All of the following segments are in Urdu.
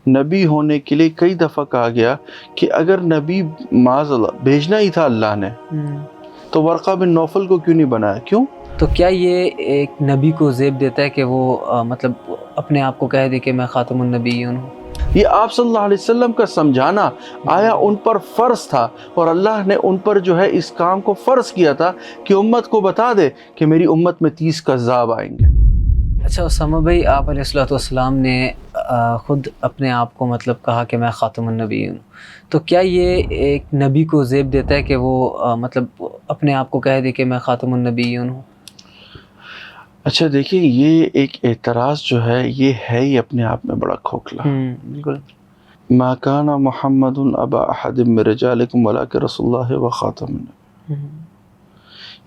نبی ہونے کے لیے کئی دفعہ کہا گیا کہ اگر نبی معاذ اللہ بھیجنا ہی تھا اللہ نے تو ورقہ بن نوفل کو کیوں نہیں بنایا؟ کیوں؟ تو کیا یہ ایک نبی کو زیب دیتا ہے کہ وہ مطلب اپنے آپ کو کہہ دے کہ میں خاتم النبیین ہوں؟ یہ آپ صلی اللہ علیہ وسلم کا سمجھانا آیا ان پر فرض تھا، اور اللہ نے ان پر جو ہے اس کام کو فرض کیا تھا کہ امت کو بتا دے کہ میری امت میں 30 کذاب آئیں گے۔ اچھا اسامہ بھائی، آپ علیہ الصلوۃ والسلام نے خود اپنے آپ کو مطلب کہا کہ میں خاتم النبیین ہوں، تو کیا یہ ایک نبی کو زیب دیتا ہے کہ وہ مطلب اپنے آپ کو کہہ دے کہ میں خاتم النبیین ہوں؟ اچھا دیکھیے، یہ ایک اعتراض جو ہے یہ ہے ہی اپنے آپ میں بڑا کھوکھلا۔ بالکل۔ ما کان محمد ابا احد من رجالکم ولکن رسول اللہ و خاتم النبیین۔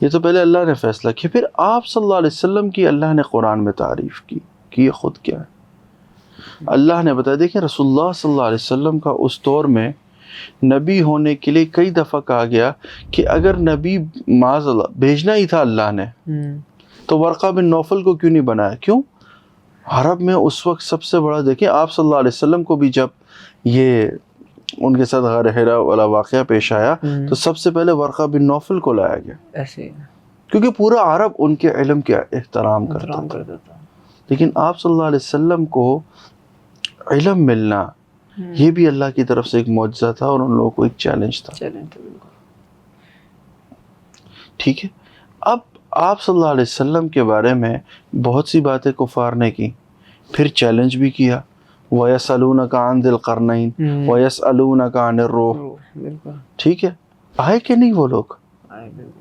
یہ تو پہلے اللہ نے فیصلہ کیا، پھر آپ صلی اللہ علیہ وسلم کی اللہ نے قرآن میں تعریف کی کہ یہ خود کیا ہے۔ اللہ نے بتایا، دیکھیں رسول اللہ صلی اللہ علیہ وسلم کا اس دور میں نبی ہونے کے لیے کئی دفعہ کہا گیا کہ اگر نبی معاذ اللہ بھیجنا ہی تھا اللہ نے تو ورقہ بن نوفل کو کیوں نہیں بنایا؟ کیوں؟ عرب میں اس وقت سب سے بڑا، دیکھیں آپ صلی اللہ علیہ وسلم کو بھی جب یہ ان کے ساتھ غار حرا والا واقعہ پیش آیا تو سب سے پہلے ورقہ بن نوفل کو لایا گیا، ایسے کیونکہ پورا عرب ان کے علم کا احترام کرتا تھا۔ لیکن آپ صلی اللہ علیہ وسلم کو علم ملنا یہ بھی اللہ کی طرف سے ایک معجزہ تھا اور ان لوگوں کو ایک چیلنج تھا۔ ٹھیک ہے، اب آپ صلی اللہ علیہ وسلم کے بارے میں بہت سی باتیں کفار نے کی، پھر چیلنج بھی کیا، وَيَسْأَلُونَكَ عَنْ ذِي الْقَرْنَيْنِ وَيَسْأَلُونَكَ عَنِ الرُّوحِ۔ ٹھیک ہے، آئے کہ نہیں وہ لوگ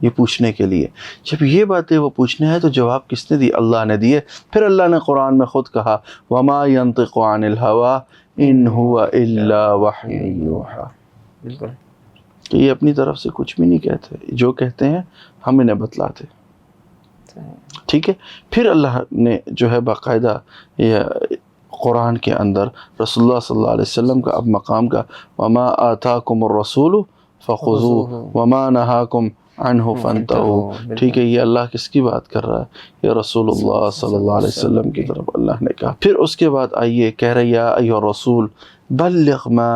یہ پوچھنے کے لیے؟ جب یہ باتیں وہ پوچھنے آئے تو جواب کس نے دی؟ اللہ نے دیے۔ پھر اللہ نے قرآن میں خود کہا وَمَا يَنطِقُ عَنِ الْهَوَىٰ إِنْ هُوَ إِلَّا وَحْيٌ يُوحَىٰ۔ کہ یہ اپنی طرف سے کچھ بھی نہیں کہتے، جو کہتے ہیں ہم انہیں بتلاتے۔ ٹھیک ہے، پھر اللہ نے جو ہے باقاعدہ یہ قرآن کے اندر رسول اللہ صلی اللہ علیہ وسلم کا اب مقام کا وَمَا آتَاكُمُ الرَّسُولُ فَخُذُوهُ وَمَا نَهَاكُمْ عَنْهُ فَانْتَهُوا۔ ٹھیک ہے، یہ اللہ کس کی بات کر رہا ہے؟ یہ رسول اللہ صلی اللہ علیہ وسلم کی طرف اللہ نے کہا۔ پھر اس کے بعد آئیے کہہ رہے یا ایھا الرسول بلغ ما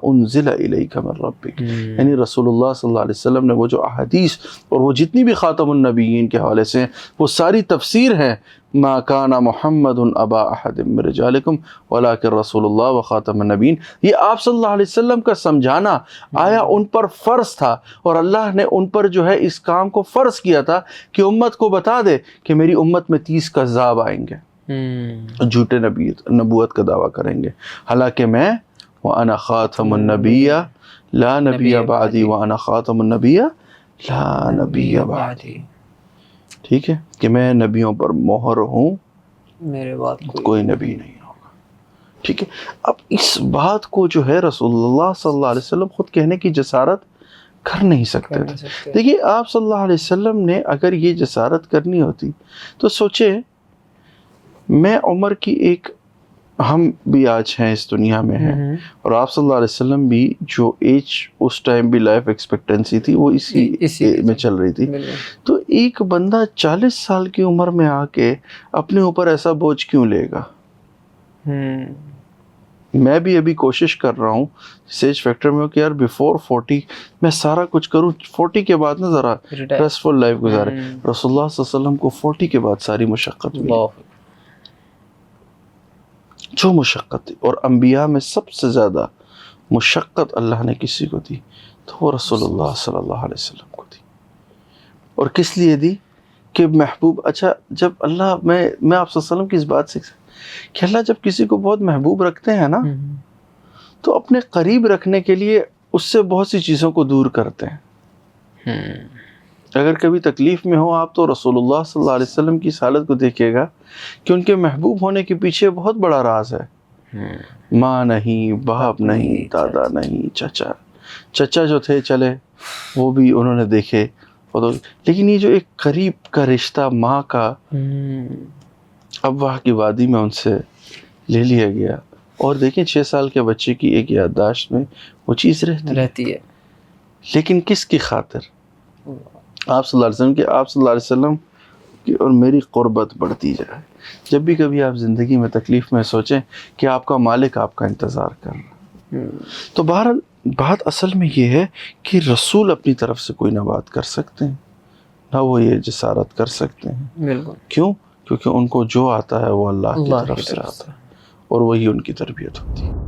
انزل الیک من ربک، یعنی رسول اللہ صلی اللہ علیہ وسلم نے وہ جو احادیث اور وہ جتنی بھی خاتم النبیین کے حوالے سے ہیں وہ ساری تفسیر ہیں۔ ما کان محمد ابا احد من رجالکم ولکن رسول اللہ و خاتم النبیین، یہ آپ صلی اللہ علیہ وسلم کا سمجھانا آیا ان پر فرض تھا، اور اللہ نے ان پر جو ہے اس کام کو فرض کیا تھا کہ امت کو بتا دے کہ میری امت میں 30 کذاب آئیں گے، جھوٹے نبوت کا دعویٰ کریں گے، حالانکہ میں وَأَنَا خَاتَمُ النَّبِيَّ لَا نَبِيَّ بَعْدِي وَأَنَا خَاتَمُ النَّبِيَّ لَا نَبِيَّ بَعْدِي۔ ٹھیک ہے کہ میں نبیوں پر مہر ہوں، میرے بعد کوئی نبی نہیں ہوگا۔ ٹھیک ہے، اب اس بات کو جو ہے رسول اللہ صلی اللہ علیہ وسلم خود کہنے کی جسارت کر نہیں سکتے تھے۔ دیکھیے آپ صلی اللہ علیہ وسلم نے اگر یہ جسارت کرنی ہوتی تو سوچے، میں عمر کی ایک، ہم بھی آج ہیں اس دنیا میں ہیں، اور آپ صلی اللہ علیہ وسلم بھی جو ایج اس ٹائم بھی لائف ایکسپیکٹنسی تھی وہ اسی میں چل رہی تھی، تو ایک بندہ 40 سال کی عمر میں آ کے اپنے اوپر ایسا بوجھ کیوں لے گا؟ میں بھی ابھی کوشش کر رہا ہوں سیج فیکٹر میں کہ یار بیفور 40 میں سارا کچھ کروں، 40 کے بعد نا ذرا ریسٹفل لائف گزارے۔ رسول اللہ صلی اللہ علیہ وسلم کو 40 کے بعد ساری مشقت ملی، جو مشقت تھی، اور انبیاء میں سب سے زیادہ مشقت اللہ نے کسی کو دی تو وہ رسول اللہ صلی اللہ علیہ وسلم کو دی۔ اور کس لیے دی؟ کہ محبوب، اچھا جب اللہ، میں آپ صلی اللہ علیہ وسلم کی اس بات سے کہ اللہ جب کسی کو بہت محبوب رکھتے ہیں نا تو اپنے قریب رکھنے کے لیے اس سے بہت سی چیزوں کو دور کرتے ہیں۔ اگر کبھی تکلیف میں ہو آپ تو رسول اللہ صلی اللہ علیہ وسلم کی اس حالت کو دیکھیے گا کہ ان کے محبوب ہونے کے پیچھے بہت بڑا راز ہے۔ ماں نہیں، باپ نہیں، دادا نہیں، چچا جو تھے چلے وہ بھی انہوں نے دیکھے، لیکن یہ جو ایک قریب کا رشتہ ماں کا، اب وہاں کی وادی میں ان سے لے لیا گیا، اور دیکھیں 6 سال کے بچے کی ایک یادداشت میں وہ چیز رہتی ہے، لیکن کس کی خاطر؟ آپ صلی اللہ علیہ وسلم کے، آپ صلی اللہ علیہ وسلم کہ اور میری قربت بڑھتی جائے. جب بھی کبھی آپ زندگی میں تکلیف میں سوچیں کہ آپ کا مالک آپ کا انتظار کر رہا ہے. تو بہرحال بات اصل میں یہ ہے کہ رسول اپنی طرف سے کوئی نہ بات کر سکتے ہیں، نہ وہ یہ جسارت کر سکتے ہیں. بالکل. کیوں؟ کیونکہ ان کو جو آتا ہے وہ اللہ کی طرف سے آتا ہے اور وہی ان کی تربیت ہوتی ہے.